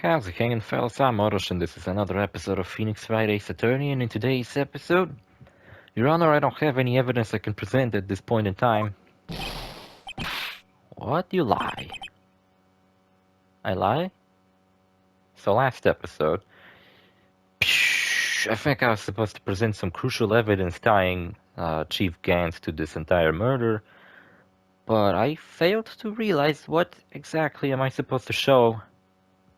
How's it hanging, fellas? I'm OrosZ, and this is another episode of Phoenix Wright Ace Attorney, and in today's episode, Your Honor, I don't have any evidence I can present at this point in time. What? You lie? I lie? So last episode, I think I was supposed to present some crucial evidence tying Chief Gant to this entire murder, but I failed to realize what exactly am I supposed to show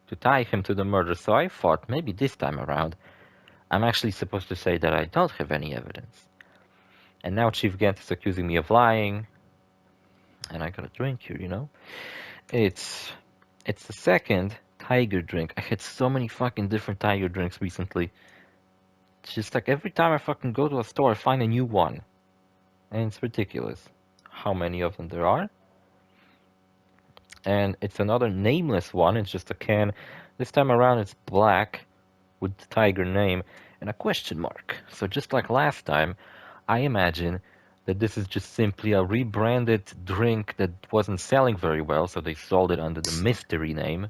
to tie him to the murder, so I thought maybe this time around I'm actually supposed to say that I don't have any evidence. And now Chief Gant is accusing me of lying, and I got a drink here, you know? It's the second tiger drink. I had so many fucking different tiger drinks recently. It's just like every time I fucking go to a store, I find a new one. And it's ridiculous how many of them there are. And it's another nameless one. It's just a can. This time around it's black with the tiger name and a question mark. So just like last time, I imagine that this is just simply a rebranded drink that wasn't selling very well, so they sold it under the mystery name.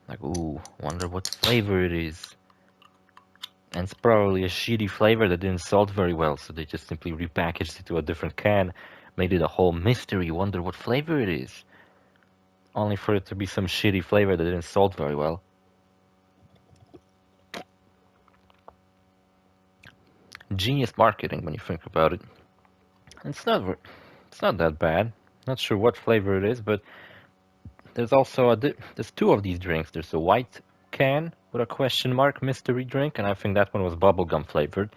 Like, ooh, wonder what flavor it is. And it's probably a shitty flavor that didn't sell very well, so they just simply repackaged it to a different can, made it a whole mystery, wonder what flavor it is. Only for it to be some shitty flavor that didn't sell very well. Genius marketing when you think about it. It's not that bad. Not sure what flavor it is, but there's also there's two of these drinks. There's a white can with a question mark mystery drink, and I think that one was bubblegum flavored,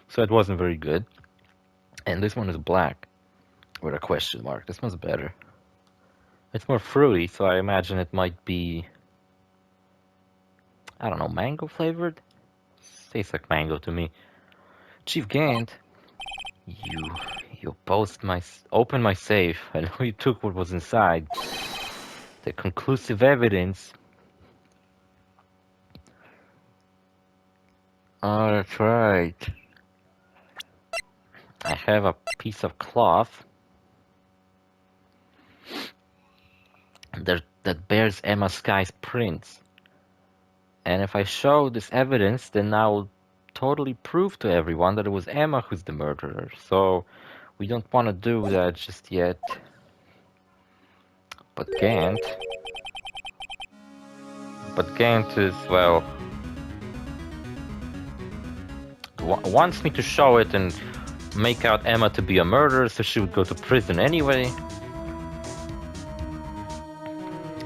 so it wasn't very good. And this one is black with a question mark. This one's better. It's more fruity, so I imagine it might be, I don't know, mango flavored? Tastes like mango to me. Chief Gant, you opened my safe. I know you took what was inside. The conclusive evidence. Oh, that's right. I have a piece of cloth that bears Emma Sky's prints. And if I show this evidence, then I'll totally prove to everyone that it was Emma who's the murderer. So we don't want to do that just yet. But Gant is, well, wants me to show it and make out Emma to be a murderer so she would go to prison anyway.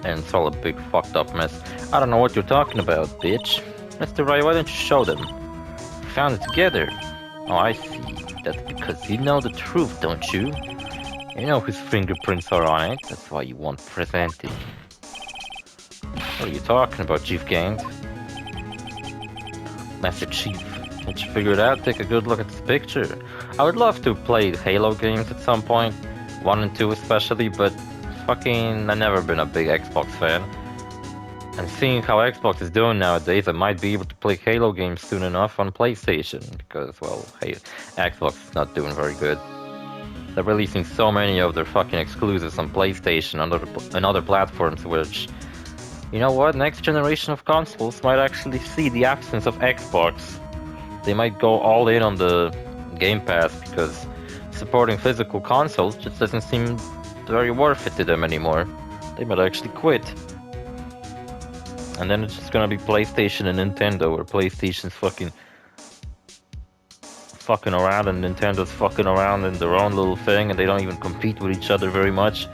And it's all a big fucked up mess. I don't know what you're talking about, bitch. Mr. Wright, why don't you show them? We found it together. Oh, I see. That's because you know the truth, don't you? You know whose fingerprints are on it. That's why you won't present it. What are you talking about, Chief Gant? Master Chief, once you figure it out, take a good look at this picture. I would love to play Halo games at some point. 1 and 2 especially, but fucking, I've never been a big Xbox fan. And seeing how Xbox is doing nowadays, I might be able to play Halo games soon enough on PlayStation. Because, well, hey, Xbox is not doing very good. They're releasing so many of their fucking exclusives on PlayStation and other platforms, which, you know what, next generation of consoles might actually see the absence of Xbox. They might go all in on the Game Pass, because supporting physical consoles just doesn't seem very worth it to them anymore. They might actually quit. And then it's just gonna be PlayStation and Nintendo, where PlayStation's fucking around and Nintendo's fucking around in their own little thing, and they don't even compete with each other very much.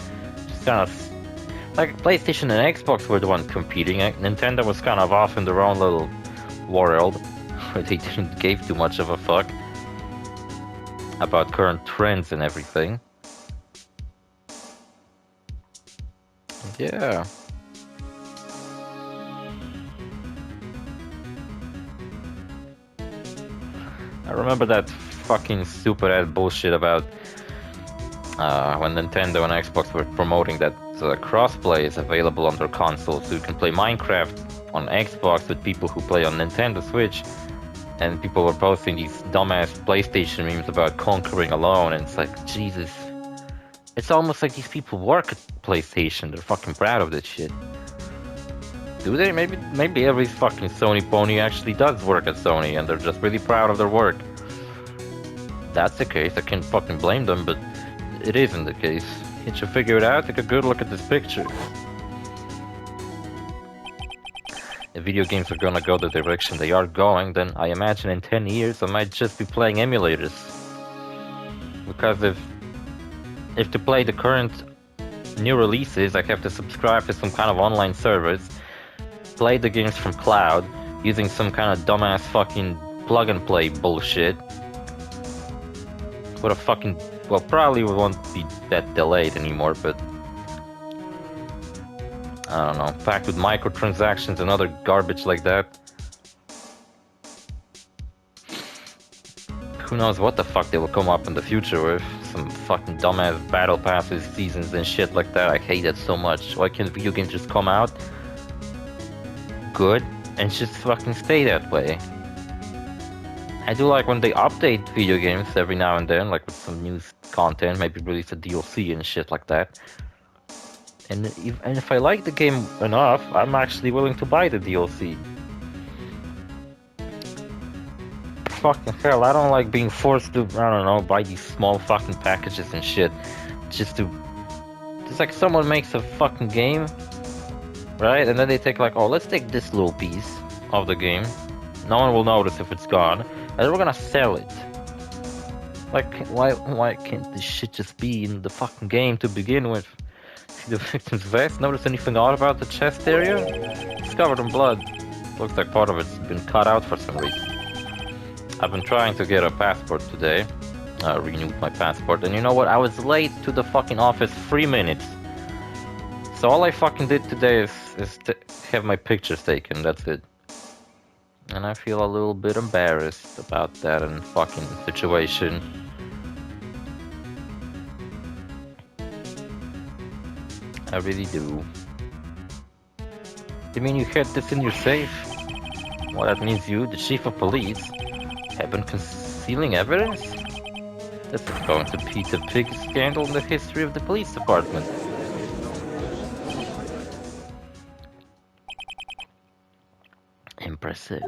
Just kind of like PlayStation and Xbox were the ones competing. Nintendo was kind of off in their own little world, where they didn't give too much of a fuck about current trends and everything. Yeah. I remember that fucking stupid-ass bullshit about when Nintendo and Xbox were promoting that crossplay is available on their consoles, so you can play Minecraft on Xbox with people who play on Nintendo Switch, and people were posting these dumbass PlayStation memes about conquering alone, and it's like, Jesus. It's almost like these people work at PlayStation, they're fucking proud of this shit. Do they? Maybe every fucking Sony pony actually does work at Sony and they're just really proud of their work. If that's the case, I can't fucking blame them, but it isn't the case. Can't you figure it out? Take a good look at this picture. If video games are gonna go the direction they are going, then I imagine in 10 years I might just be playing emulators. Because if to play the current new releases, I have to subscribe to some kind of online service, play the games from cloud, using some kind of dumbass fucking plug and play bullshit. What a fucking... well, probably won't be that delayed anymore, but... I don't know, packed with microtransactions and other garbage like that. Who knows what the fuck they will come up in the future with. Some fucking dumbass battle passes, seasons and shit like that. I hate that so much. Why can't video games just come out good and just fucking stay that way? I do like when they update video games every now and then, like with some new content, maybe release a DLC and shit like that. And if I like the game enough, I'm actually willing to buy the DLC. Fucking hell, I don't like being forced to, I don't know, buy these small fucking packages and shit. Just like someone makes a fucking game, right? And then they take like, oh, let's take this little piece of the game. No one will notice if it's gone. And we're gonna sell it. Like, why can't this shit just be in the fucking game to begin with? See the victim's vest? Notice anything odd about the chest area? It's covered in blood. Looks like part of it's been cut out for some reason. I've been trying to get a passport today. Renewed my passport, and you know what? I was late to the fucking office 3 minutes. So all I fucking did today is to have my pictures taken, that's it. And I feel a little bit embarrassed about that and fucking situation. I really do. You mean you had this in your safe? Well, that means you, the chief of police, have been concealing evidence? This is going to be the biggest scandal in the history of the police department. Impressive.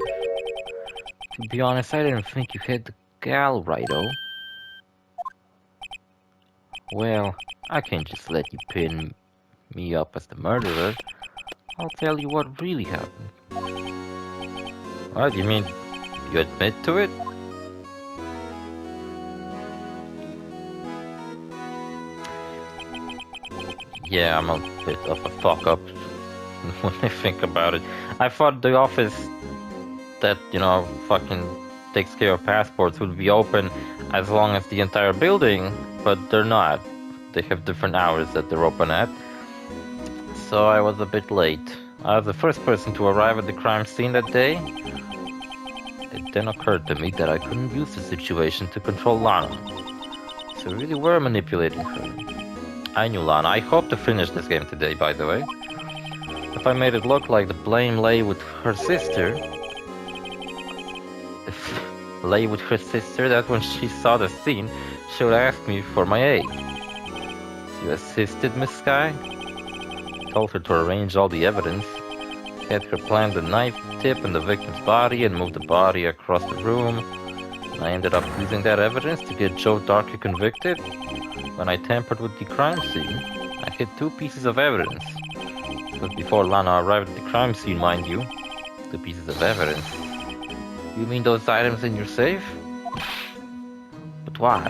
To be honest, I didn't think you had the gal right-o. Well, I can't just let you pin me up as the murderer. I'll tell you what really happened. What, you mean you admit to it? Yeah, I'm a bit of a fuck-up when I think about it. I thought the office that, you know, fucking takes care of passports would be open as long as the entire building, but they're not. They have different hours that they're open at. So I was a bit late. I was the first person to arrive at the crime scene that day. It then occurred to me that I couldn't use the situation to control Lana. So we really were manipulating her. I knew Lana. I hope to finish this game today, by the way. If I made it look like the blame lay with her sister... that when she saw the scene, she would ask me for my aid. You assisted Miss Sky? Told her to arrange all the evidence. Had her plant the knife tip in the victim's body and move the body across the room. I ended up using that evidence to get Joe Darker convicted. When I tampered with the crime scene, I hid 2 pieces of evidence. But before Lana arrived at the crime scene, mind you. 2 pieces of evidence. You mean those items in your safe? But why?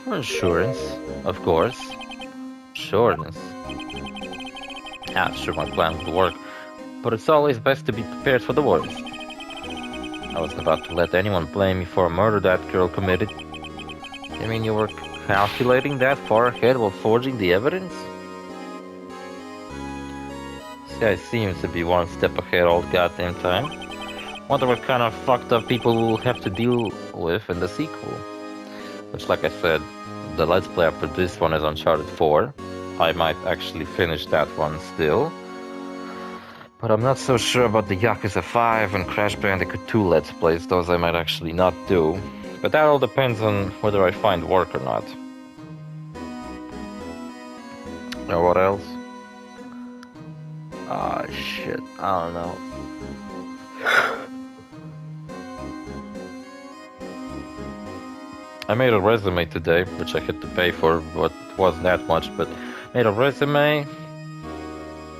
For insurance, of course. Insurance. Yeah, sure, my plan would work. But it's always best to be prepared for the worst. I wasn't about to let anyone blame me for a murder that girl committed. You mean you were calculating that far ahead while forging the evidence? See, I seem to be one step ahead all the goddamn time. Wonder what kind of fucked up people we'll have to deal with in the sequel. Which, like I said, the Let's Play after this one is Uncharted 4. I might actually finish that one still. But I'm not so sure about the Yakuza 5 and Crash Bandicoot 2 Let's Plays. Those I might actually not do. But that all depends on whether I find work or not. Or what else? Ah, shit. I don't know. I made a resume today, which I had to pay for, but wasn't that much, but made a resume.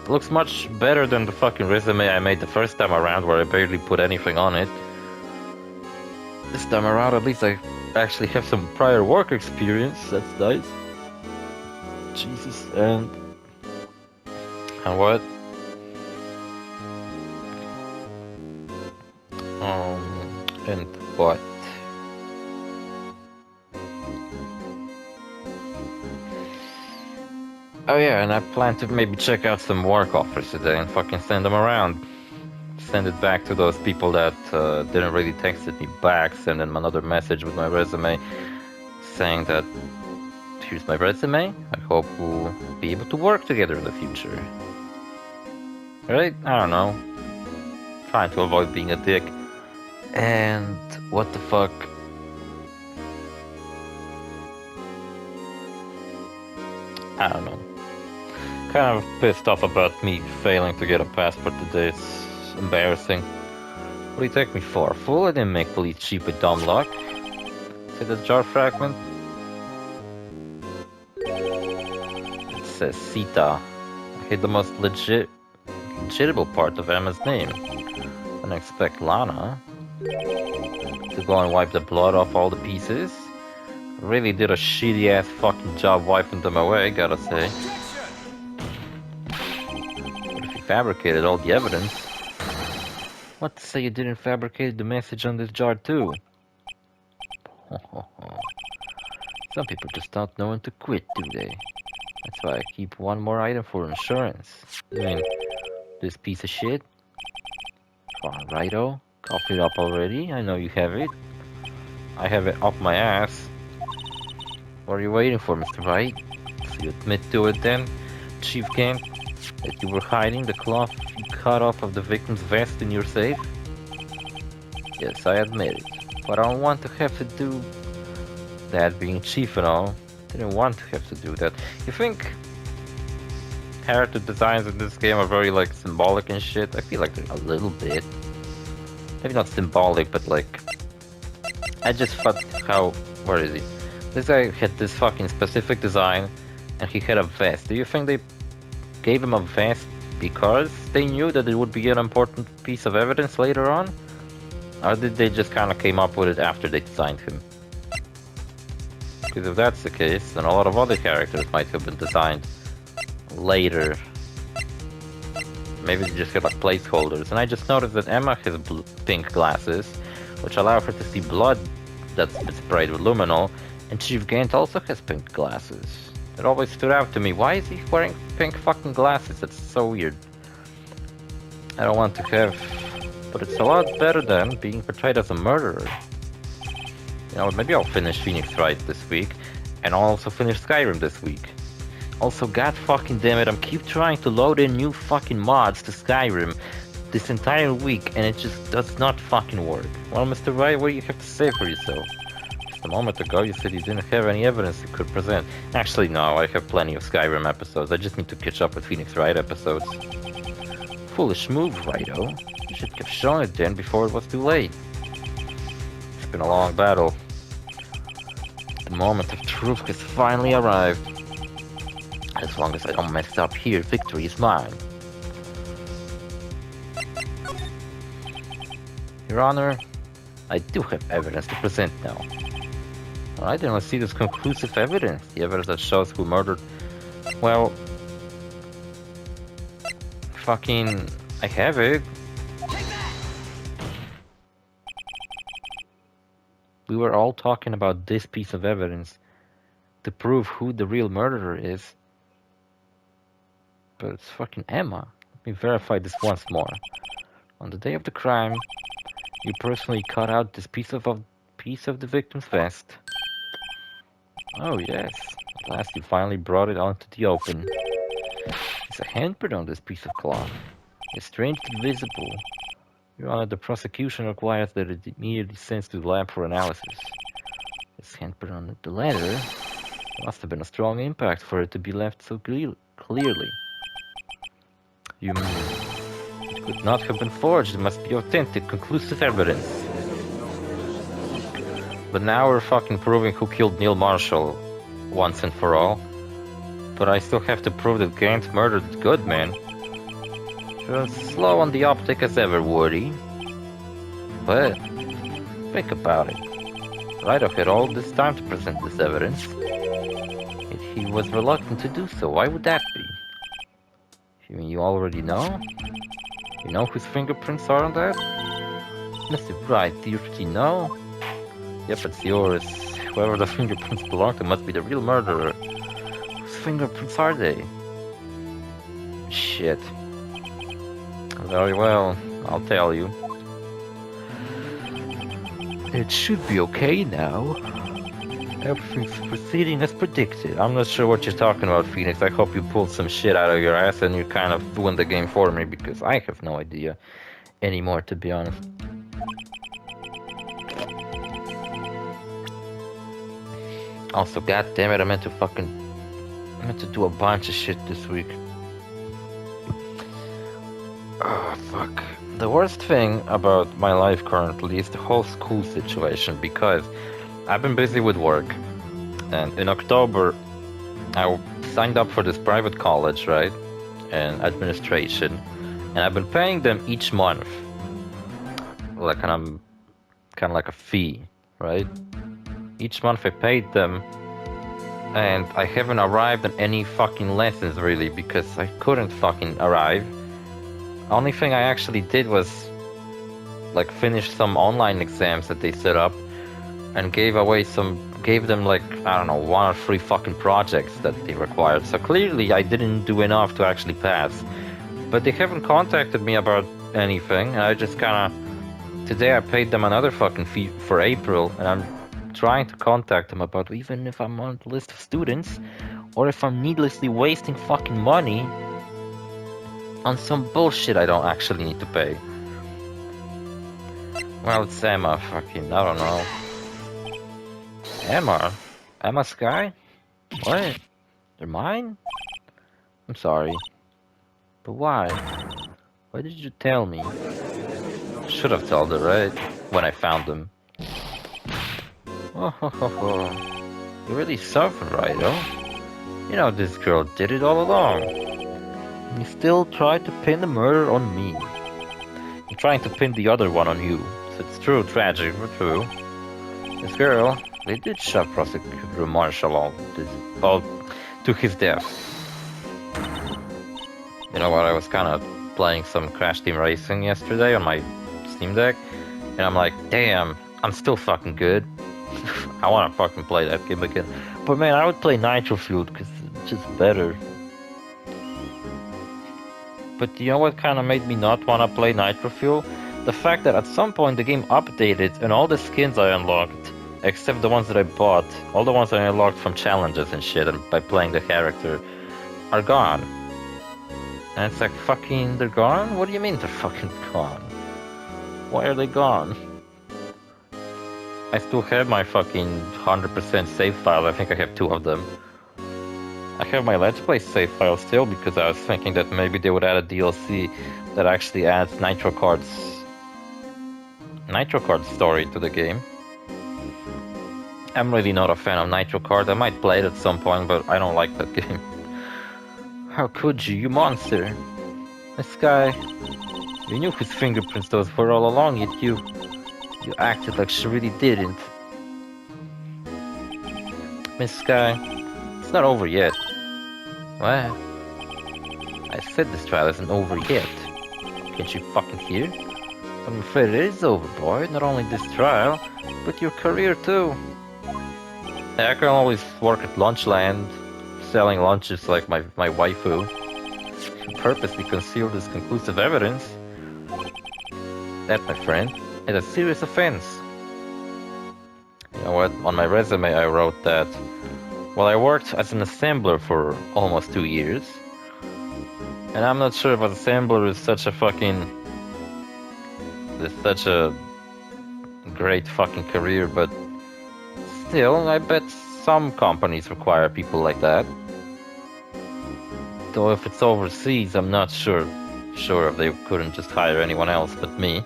Looks much better than the fucking resume I made the first time around, where I barely put anything on it. This time around, at least I actually have some prior work experience. That's nice. Jesus, and what? And what? Oh yeah, and I plan to maybe check out some work offers today and fucking send them around. Send it back to those people that didn't really texted me back. Send them another message with my resume saying that here's my resume. I hope we'll be able to work together in the future. Right? I don't know. Trying to avoid being a dick. And what the fuck? I don't know. Kind of pissed off about me failing to get a passport today. It's embarrassing. What do you take me for? Fool? I didn't make police cheap with dumb luck. See this jar fragment? It says Sita. I hit the most legitimate part of Emma's name. And I expect Lana to go and wipe the blood off all the pieces. Really did a shitty ass fucking job wiping them away, gotta say. But if you fabricated all the evidence, what to say you didn't fabricate the message on this jar too? Some people just don't know when to quit, do they? That's why I keep one more item for insurance. You mean this piece of shit? Come on, righto. Cough it up already. I know you have it. I have it up my ass. What are you waiting for, Mr. Wright? So you admit to it then, Chief Gant, that you were hiding the cloth you cut off of the victim's vest in your safe? Yes, I admit it. But I don't want to have to do that, being chief and all. Didn't want to have to do that. You think character designs in this game are very like symbolic and shit? I feel like they're a little bit. Maybe not symbolic, but like I just thought how where is he? This guy had this fucking specific design and he had a vest. Do you think they gave him a vest because they knew that it would be an important piece of evidence later on? Or did they just kind of came up with it after they designed him? Because if that's the case, then a lot of other characters might have been designed later. Maybe they just had like placeholders. And I just noticed that Emma has pink glasses, which allow her to see blood that's been sprayed with luminol, and Chief Gant also has pink glasses. It always stood out to me. Why is he wearing pink fucking glasses? That's so weird. I don't want to have... But it's a lot better than being portrayed as a murderer. You know, maybe I'll finish Phoenix Wright this week, and I'll also finish Skyrim this week. Also, god fucking damn it, I'm keep trying to load in new fucking mods to Skyrim this entire week, and it just does not fucking work. Well, Mr. Wright, what do you have to say for yourself? Just a moment ago, you said you didn't have any evidence you could present. Actually, no, I have plenty of Skyrim episodes. I just need to catch up with Phoenix Wright episodes. Foolish move, Righto. You should have shown it then before it was too late. It's been a long battle. The moment of truth has finally arrived. As long as I don't mess up here, victory is mine. Your Honor, I do have evidence to present now. I didn't see this conclusive evidence. The evidence that shows who murdered... Well... Fucking... I have it. We were all talking about this piece of evidence to prove who the real murderer is. But it's fucking Emma. Let me verify this once more. On the day of the crime, you personally cut out this piece of the victim's vest. Oh yes, at last you finally brought it onto the open. There's a handprint on this piece of cloth. It's strangely visible. Your Honor, the prosecution requires that it immediately sends to the lab for analysis. This handprint on the letter, there must have been a strong impact for it to be left so clearly. You it could not have been forged. It must be authentic, conclusive evidence. But now we're fucking proving who killed Neil Marshall once and for all. But I still have to prove that Gant murdered Goodman. As slow on the optic as ever, Woody. But think about it. Ryder had all this time to present this evidence. Yet he was reluctant to do so. Why would that be? You mean you already know? You know whose fingerprints are on that? Mr. Wright, do you really know? Yep, it's yours. Whoever the fingerprints belong to must be the real murderer. Whose fingerprints are they? Shit. Very well, I'll tell you. It should be okay now. Everything's proceeding as predicted. I'm not sure what you're talking about, Phoenix. I hope you pulled some shit out of your ass and you're kind of doing the game for me, because I have no idea anymore, to be honest. Also, goddammit, I meant to do a bunch of shit this week. Oh, fuck. The worst thing about my life currently is the whole school situation, because I've been busy with work, and in October I signed up for this private college, right, and administration, and I've been paying them each month, like kind of like a fee, right? Each month I paid them, and I haven't arrived at any fucking lessons really, because I couldn't fucking arrive. Only thing I actually did was like finish some online exams that they set up, and gave them like, I don't know, 1 or 3 fucking projects that they required. So clearly I didn't do enough to actually pass. But they haven't contacted me about anything, and I just kinda... Today I paid them another fucking fee for April, and I'm trying to contact them about even if I'm on the list of students, or if I'm needlessly wasting fucking money on some bullshit I don't actually need to pay. Well, it's Emma, fucking, I don't know. Emma? Emma Sky? What? They're mine? I'm sorry. But why? Why did you tell me? Should have told her, right? When I found them. Oh, ho, ho, ho. You really suffer, right, oh? You know this girl did it all along. You still try to pin the murder on me. I'm trying to pin the other one on you. So it's true, tragic, but true. This girl, they did shove Prosecutor Marshall to his death. You know what, I was kind of playing some Crash Team Racing yesterday on my Steam Deck, and I'm like, damn, I'm still fucking good. I want to fucking play that game again. But man, I would play Nitro Fuel because it's just better. But you know what kind of made me not want to play Nitro Fuel? The fact that at some point the game updated and all the skins I unlocked, except the ones that I bought, all the ones that I unlocked from challenges and shit and by playing the character, are gone. And it's like, fucking, they're gone? What do you mean they're fucking gone? Why are they gone? I still have my fucking 100% save file. I think I have 2 of them. I have my Let's Play save file still because I was thinking that maybe they would add a DLC that actually adds Nitro Card's story to the game. I'm really not a fan of Nitro Card. I might play it at some point, but I don't like that game. How could you, you monster? This guy... You knew whose fingerprints those were all along, yet you acted like she really didn't. Miss Sky, it's not over yet. What? I said this trial isn't over yet. Can't you fucking hear? I'm afraid it is over, boy. Not only this trial, but your career too. I can always work at Lunchland, selling lunches like my waifu. You purposely concealed this conclusive evidence. That, my friend, is a serious offense. You know what? On my resume I wrote that, well, I worked as an assembler for almost 2 years. And I'm not sure if an assembler is such a great fucking career, but still, I bet some companies require people like that. Though if it's overseas, I'm not sure. sure if they couldn't just hire anyone else but me.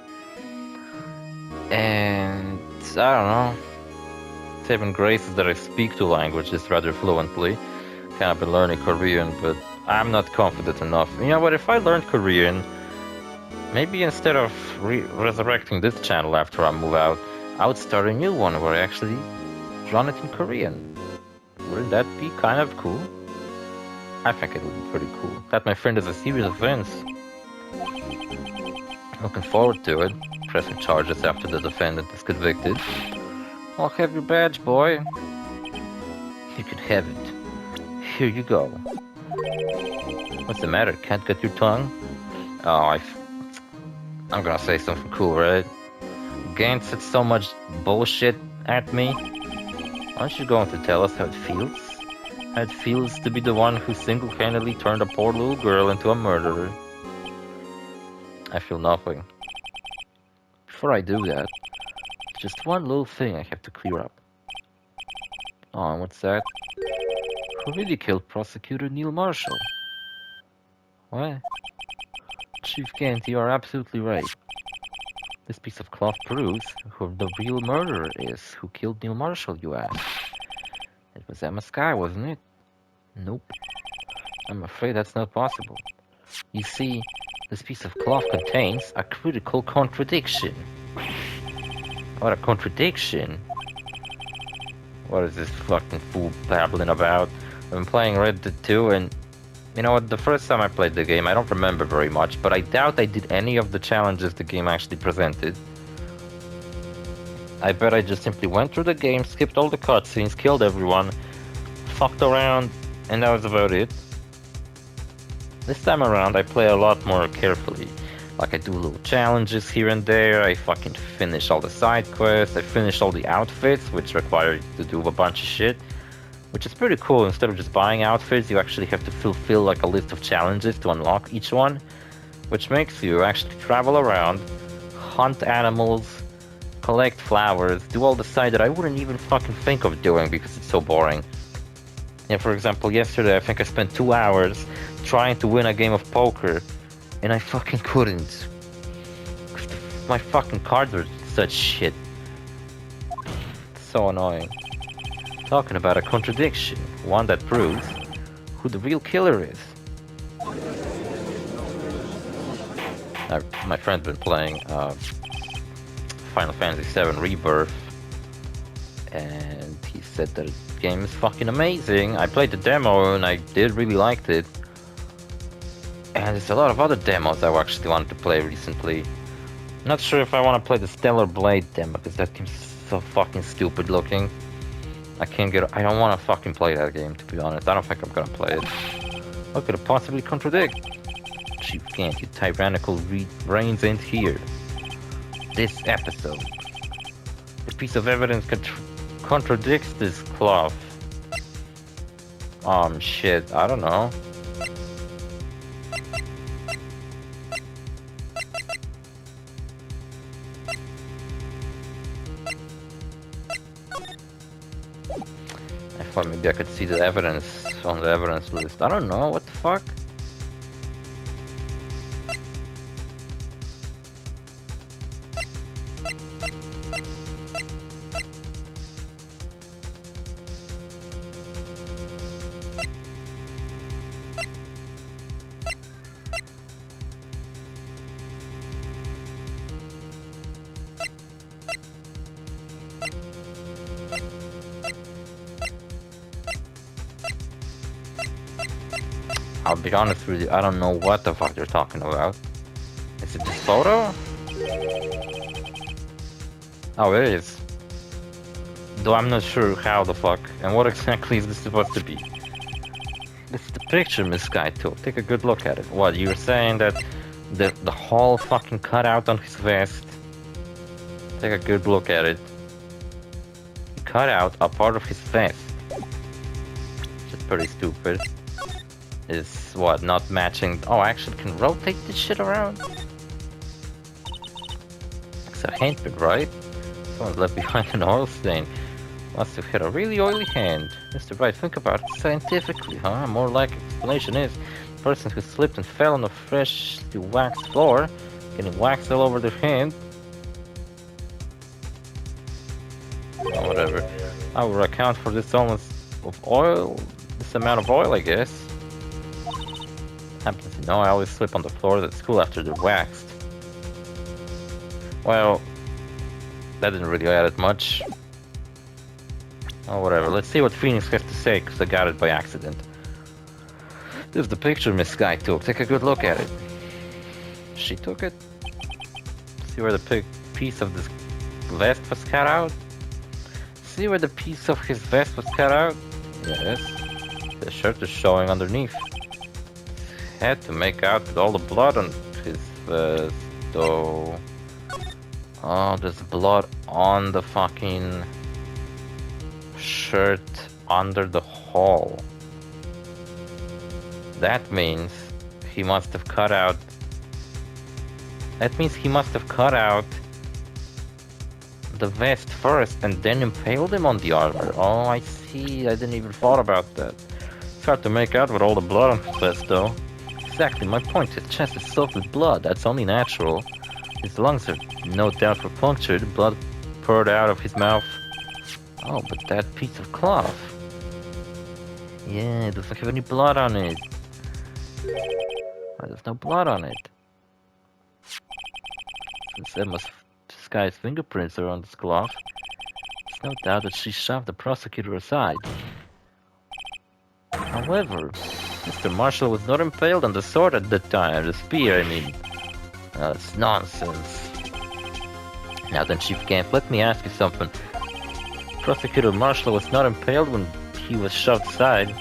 And I don't know. Saving grace is that I speak two languages rather fluently. Kind of been learning Korean, but I'm not confident enough. You know what? If I learned Korean, maybe instead of resurrecting this channel after I move out, I would start a new one where I actually run it in Korean. Wouldn't that be kind of cool? I think it would be pretty cool. That, my friend, is a serious offense. Looking forward to it. Pressing charges after the defendant is convicted. I'll have your badge, boy. You can have it. Here you go. What's the matter? Can't get your tongue? Oh, I'm gonna say something cool, right? Gant said so much bullshit at me. Aren't you going to tell us how it feels? How it feels to be the one who single-handedly turned a poor little girl into a murderer? I feel nothing. Before I do that, just one little thing I have to clear up. Oh, and what's that? Who really killed Prosecutor Neil Marshall? What? Chief Gant, you are absolutely right. This piece of cloth proves who the real murderer is. Who killed Neil Marshall, you ask? It was Emma Skye, wasn't it? Nope. I'm afraid that's not possible. You see, this piece of cloth contains a critical contradiction. What a contradiction? What is this fucking fool babbling about? I've been playing Red Dead 2 and... You know what, the first time I played the game, I don't remember very much, but I doubt I did any of the challenges the game actually presented. I bet I just simply went through the game, skipped all the cutscenes, killed everyone, fucked around, and that was about it. This time around, I play a lot more carefully. Like, I do little challenges here and there, I fucking finish all the side quests, I finish all the outfits, which require you to do a bunch of shit. Which is pretty cool. Instead of just buying outfits, you actually have to fulfill like a list of challenges to unlock each one, which makes you actually travel around, hunt animals, collect flowers, do all the side that I wouldn't even fucking think of doing because it's so boring. Yeah, for example, yesterday I think I spent 2 hours trying to win a game of poker, and I fucking couldn't. My fucking cards are such shit. It's so annoying. Talking about a contradiction, one that proves who the real killer is. My friend's been playing Final Fantasy VII Rebirth, and he said that the game is fucking amazing. I played the demo and I did really liked it. And there's a lot of other demos I actually wanted to play recently. Not sure if I want to play the Stellar Blade demo, because that game's so fucking stupid looking. I don't want to fucking play that game, to be honest. I don't think I'm gonna play it. What could it possibly contradict? Chief Gant, you tyrannical brains ain't here. This episode. The piece of evidence contradicts this cloth. Shit, I don't know. I thought maybe I could see the evidence on the evidence list. I don't know, what the fuck? I'll be honest with you, I don't know what the fuck you're talking about. Is it this photo? Oh, it is. Though I'm not sure how the fuck, and what exactly is this supposed to be? This is the picture Miss Sky took. Take a good look at it. What, you're saying that the whole fucking cutout on his vest? Take a good look at it. He cut out a part of his vest. Which is pretty stupid. Is what, not matching? Oh, I actually can rotate this shit around? It's a handprint, right? Someone's left behind an oil stain. Must have had a really oily hand. Mr. Wright, think about it scientifically, huh? A more likely explanation is person who slipped and fell on a freshly waxed floor, getting waxed all over their hand. Oh, whatever. I will account for this almost of oil, this amount of oil, I guess. Happens to know I always slip on the floors at school after they're waxed. Well, that didn't really add it much. Oh, whatever. Let's see what Phoenix has to say, because I got it by accident. This is the picture Miss Sky took. Take a good look at it. She took it? See where the piece of this vest was cut out? See where the piece of his vest was cut out? Yes. The shirt is showing underneath. Had to make out with all the blood on his vest, though. Oh, there's blood on the fucking shirt under the hole. That means he must have cut out. That means he must have cut out the vest first and then impaled him on the armor. Oh, I see. I didn't even thought about that. It's hard to make out with all the blood on his vest, though. Exactly my point. His chest is soaked with blood. That's only natural. His lungs are no doubt were punctured. Blood poured out of his mouth. Oh, but that piece of cloth. Yeah, it doesn't have any blood on it. Oh, there's no blood on it. Since Emma's Sky's fingerprints are on this cloth, there's no doubt that she shoved the prosecutor aside. However, Mr. Marshall was not impaled on the sword at the time, the spear, I mean. That's nonsense. Now then, Chief Gant, let me ask you something. Prosecutor Marshall was not impaled when he was shoved aside.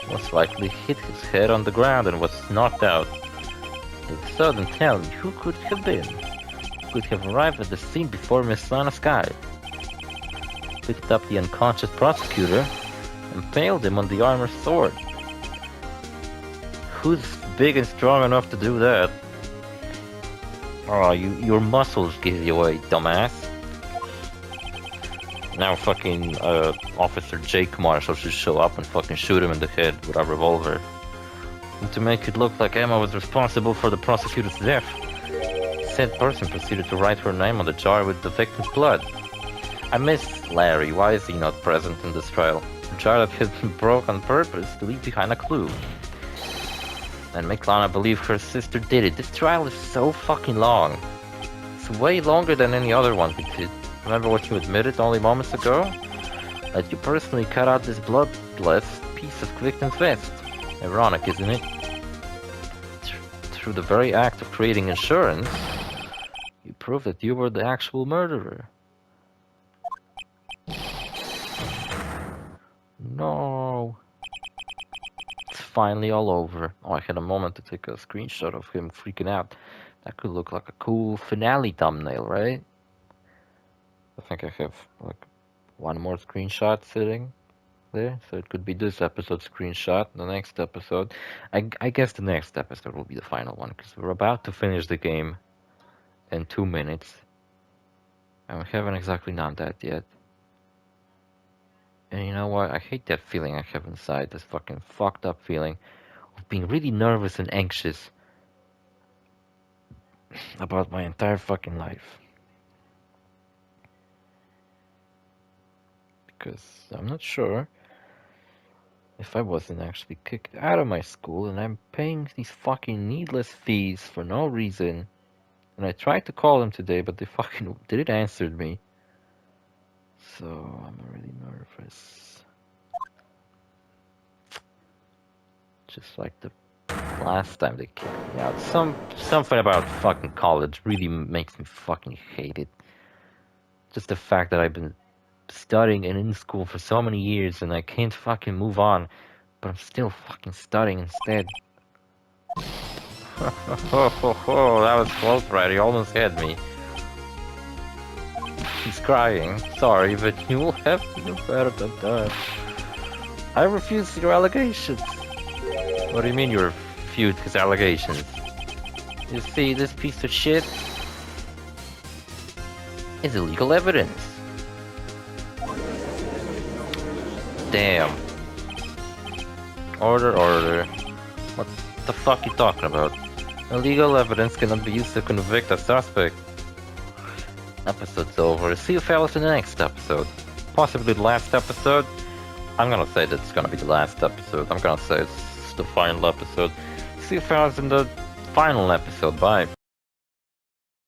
Most likely hit his head on the ground and was knocked out. If so, then tell me, who could it have been? Who could have arrived at the scene before Miss Lana Sky? Picked up the unconscious prosecutor, impaled him on the armored sword. Who's big and strong enough to do that? Oh, your muscles give you away, dumbass. Now fucking Officer Jake Marshall should show up and fucking shoot him in the head with a revolver. And to make it look like Emma was responsible for the prosecutor's death, said person proceeded to write her name on the jar with the victim's blood. I miss Larry. Why is he not present in this trial? A jar that has been broke on purpose to leave behind a clue. And make Lana believe her sister did it. This trial is so fucking long. It's way longer than any other one we did. Remember what you admitted only moments ago? That you personally cut out this bloodless piece of victim's vest. Ironic, isn't it? Through the very act of creating insurance, you prove that you were the actual murderer. No. It's finally all over. Oh, I had a moment to take a screenshot of him freaking out. That could look like a cool finale thumbnail, right? I think I have like one more screenshot sitting there, so it could be this episode screenshot, the next episode. I guess the next episode will be the final one, because we're about to finish the game in 2 minutes. And we haven't exactly done that yet. And you know what? I hate that feeling I have inside, this fucking fucked up feeling of being really nervous and anxious about my entire fucking life. Because I'm not sure if I wasn't actually kicked out of my school and I'm paying these fucking needless fees for no reason. And I tried to call them today, but they fucking didn't answer me. So I'm really nervous. Just like the last time they kicked me out. Something about fucking college really makes me fucking hate it. Just the fact that I've been studying and in school for so many years and I can't fucking move on, but I'm still fucking studying instead. That was close, right? He almost had me. He's crying. Sorry, but you will have to do better than that. I refuse your allegations. What do you mean you refuse his allegations? You see, this piece of shit is illegal evidence. Damn. Order. What the fuck you talking about? Illegal evidence cannot be used to convict a suspect. Episode's over. See you fellas in the next episode. Possibly the last episode. I'm gonna say that it's gonna be the last episode. I'm gonna say it's the final episode. See you fellas in the final episode. Bye.